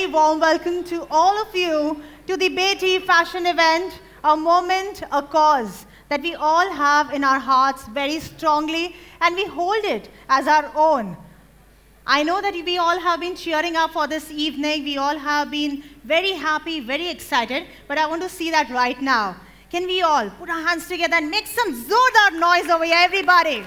very warm welcome to all of you to the Beti fashion event, a moment, a cause that we all have in our hearts very strongly and we hold it as our own. I know that we all have been cheering up for this evening. We all have been very happy, very excited, but I want to see that right now. Can we all put our hands together and make some zordar noise over here, everybody?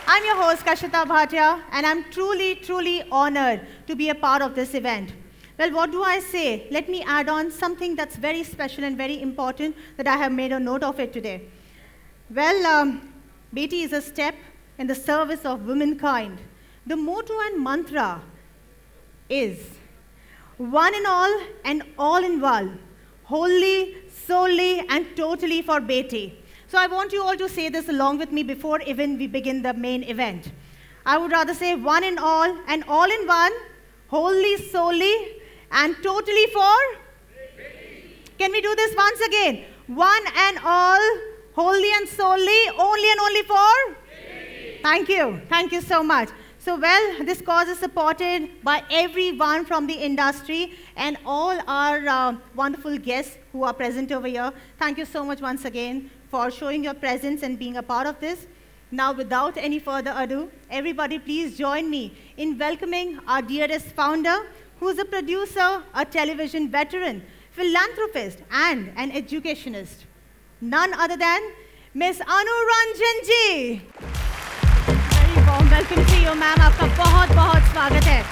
I'm your host, Kashita Bhatia, and I'm truly honored to be a part of this event. Well, what do I say? Let me add on something that's very special and very important that I have made a note of it today. Well, Beti is a step in the service of womankind. The motto and mantra is one in all and all in one, wholly, solely, and totally for Beti. So I want you all to say this along with me before even we begin the main event. I would rather say one in all and all in one, wholly, solely, and totally for Beti. Can we do this once again? One and all, wholly and solely, only and only for Beti. Thank you. Thank you so much. So, well, this cause is supported by everyone from the industry and all our wonderful guests who are present over here. Thank you so much once again for showing your presence and being a part of this. Now, without any further ado, everybody please join me in welcoming our dearest founder, who's a producer, a television veteran, philanthropist, and an educationist. None other than Miss Anu Ranjan ji. Very warm welcome to you, ma'am. Aapka bahut swagat hai.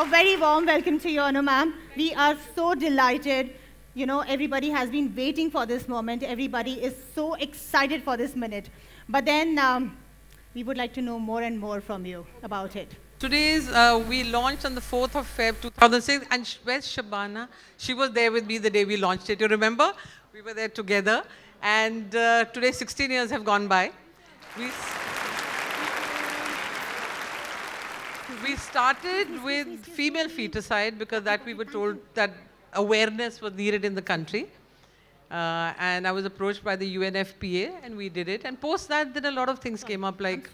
A very warm welcome to you, Anu ma'am. We are so delighted. You know, everybody has been waiting for this moment. Everybody is so excited for this minute. But then we would like to know more and more from you about it. Today's, we launched on the 4th of Feb 2006, and where's Shabana? She was there with me the day we launched it. You remember? We were there together. And today, 16 years have gone by. We started with female feticide because that we were told that awareness was needed in the country. And I was approached by the UNFPA and we did it. And post that, then a lot of things came up like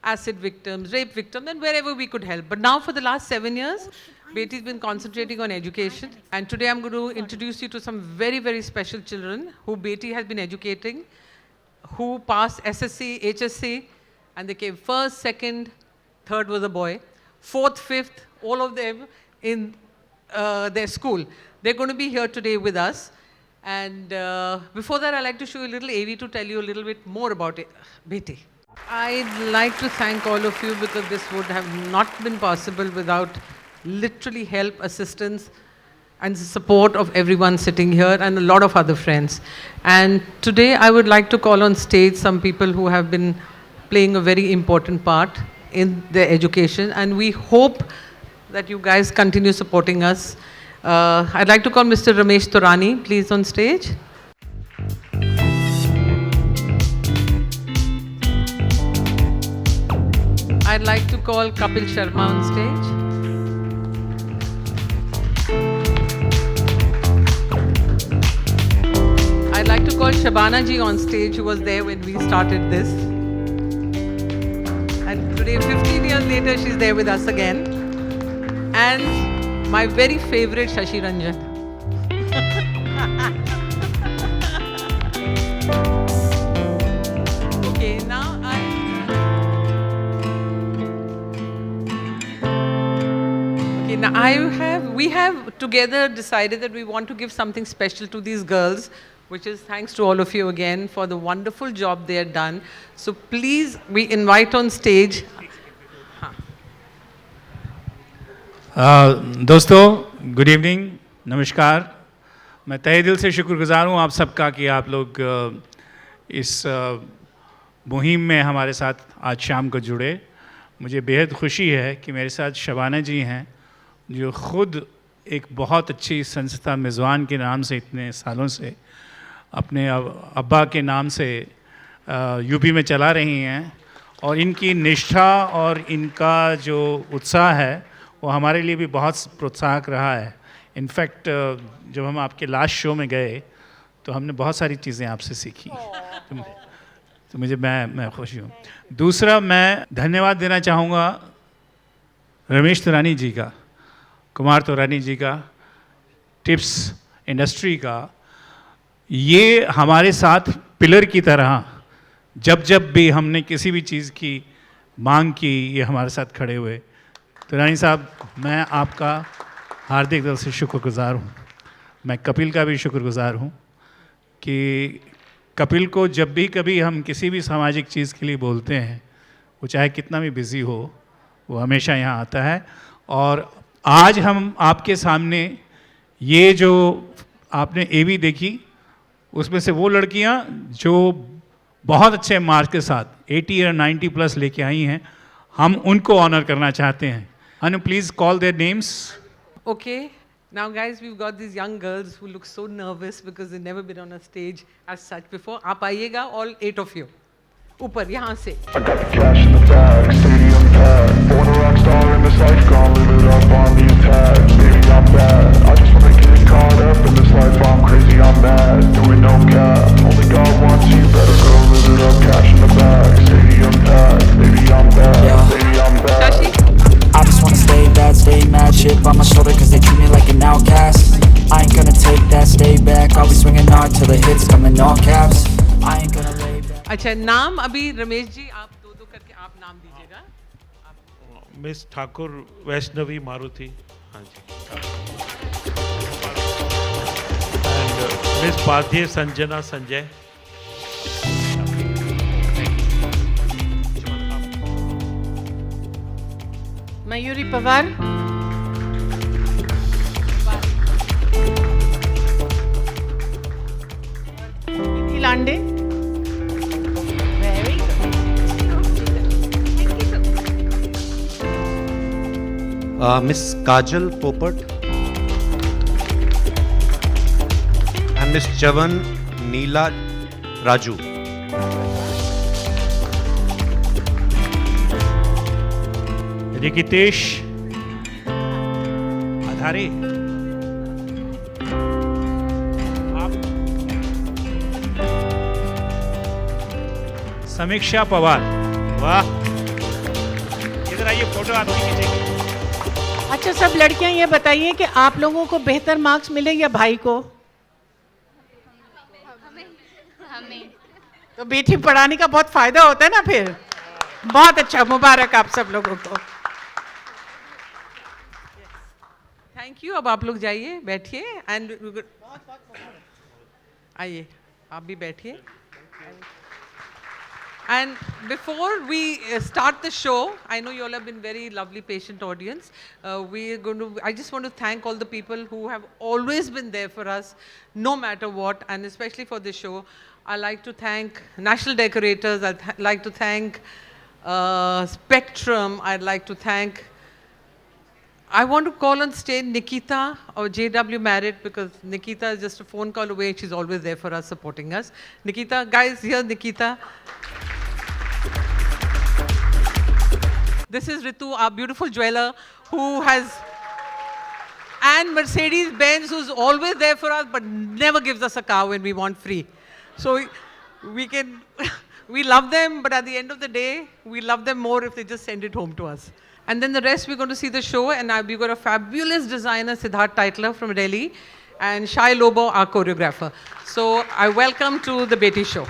acid victims, rape victims, and wherever we could help. But now for the last 7 years, Beti's been concentrating on education. And today I'm going to introduce you to some very special children who Beti has been educating, who passed SSC, HSC, and they came first, second, third was a boy, fourth, fifth, all of them in their school. They're going to be here today with us. And before that, I'd like to show you a little AV to tell you a little bit more about it. Beti. I'd like to thank all of you because this would have not been possible without literally help, assistance, and the support of everyone sitting here and a lot of other friends. And today I would like to call on stage some people who have been playing a very important part in their education, and we hope that you guys continue supporting us. I'd like to call Mr. Ramesh Torani, please, on stage. I'd like to call Kapil Sharma on stage. I'd like to call Shabana ji on stage, who was there when we started this. And today, 15 years later, she's there with us again. And my very favorite, Shashi Ranjan. Okay, now we have together decided that we want to give something special to these girls, which is thanks to all of you again for the wonderful job they have done. So please, we invite on stage. दोस्तों, good evening, नमस्कार. मैं तहे दिल से शुक्रगुजार हूँ आप सबका कि आप लोग इस मुहिम में हमारे साथ आज शाम को जुड़े. मुझे बेहद खुशी है कि मेरे साथ शबाना जी हैं, जो ख़ुद एक बहुत अच्छी संस्था मेज़बान के नाम से इतने सालों से अपने अब्बा के नाम से यूपी में चला रही हैं. और इनकी निष्ठा और इनका जो उत्साह है वो हमारे लिए भी बहुत प्रोत्साहक रहा है. इनफैक्ट जब हम आपके लास्ट शो में गए तो हमने बहुत सारी चीज़ें आपसे सीखी. तो मुझे मैं खुशी हूँ. दूसरा, मैं धन्यवाद देना चाहूँगा रमेश तुरानी जी का, कुमार तुरानी जी का, टिप्स इंडस्ट्री का, ये हमारे साथ पिलर की तरह जब जब भी हमने किसी भी चीज़ की मांग की, ये हमारे साथ खड़े हुए। तुरानी साहब, मैं आपका हार्दिक दिल से शुक्रगुजार हूँ। मैं कपिल का भी शुक्रगुजार हूँ कि कपिल को जब भी कभी हम किसी भी सामाजिक चीज़ के लिए बोलते हैं, वो चाहे कितना भी बिज़ी हो, वो हमेशा यहाँ आता है। और आज हम आपके सामने ये जो आपने एवी देखी, उसमें से वो लड़कियाँ जो बहुत अच्छे मार्क्स के साथ 80 और 90 प्लस लेके आई हैं, हम उनको ऑनर करना चाहते हैं। Anu, please call their names. Okay. Now, guys, we've got these young girls who look so nervous because they've never been on a stage as such before. आप आइएगा, all 8 of you. ऊपर, यहाँ से. I got the cash in the bag, stadium packed. Born a rock star in this life, gonna live it up on the attack. Baby, I'm bad. I just wanna get caught up in this life. I'm crazy, I'm mad. Doing no cap. Only God wants you, better go live it up. Cash in the bag, stadium packed. Baby, I'm bad. Baby, I'm bad. Shashi. I just wanna stay bad, stay mad, chip on my shoulder cause they treat me like an outcast. I ain't gonna take that, stay back, I'll be swinging hard till the hits come in all caps. I ain't gonna lay back. अच्छा, नाम अभी रमेश जी आप दो करके आप नाम दीजिएगा. Miss Thakur Vaishnavi Maruti, हाँ जी, and miss Padhye Sanjana Sanjay. Mayuri Pawar, Nidhi Lande, very Miss Kajal Popat and Miss Chavan Neela Raju. Rikitesh Adhare, आप समीक्षा पवार, वाह, इधर आइए, फोटो आपकी खींचेंगे। अच्छा, सब लड़कियां ये बताइए कि आप लोगों को बेहतर मार्क्स मिले या भाई को? हमें तो बेटी पढ़ाने का बहुत फायदा होता है ना फिर। बहुत अच्छा, मुबारक आप सब लोगों को। Thank you. अब आप लोग जाइए, बैठिए एंड आइए, आप भी बैठिए. And before we start the show, I know you all have been very lovely, patient audience. I just want to thank all the people who have always been there for us, no matter what, and especially for this show. I'd like to thank National Decorators. I'd like to thank Spectrum. I'd like to thank, I want to call on stage Nikita or JW Marriott, because Nikita is just a phone call away. She's always there for us, supporting us. Nikita, guys, here's Nikita. This is Ritu, our beautiful jeweler, who has, and Mercedes-Benz, who's always there for us, but never gives us a car when we want free. So we can, we love them, but at the end of the day, we love them more if they just send it home to us. And then the rest, we're going to see the show, and we've got a fabulous designer, Siddharth Teitler from Delhi, and Shai Lobo, our choreographer. So I welcome to the Beti Show.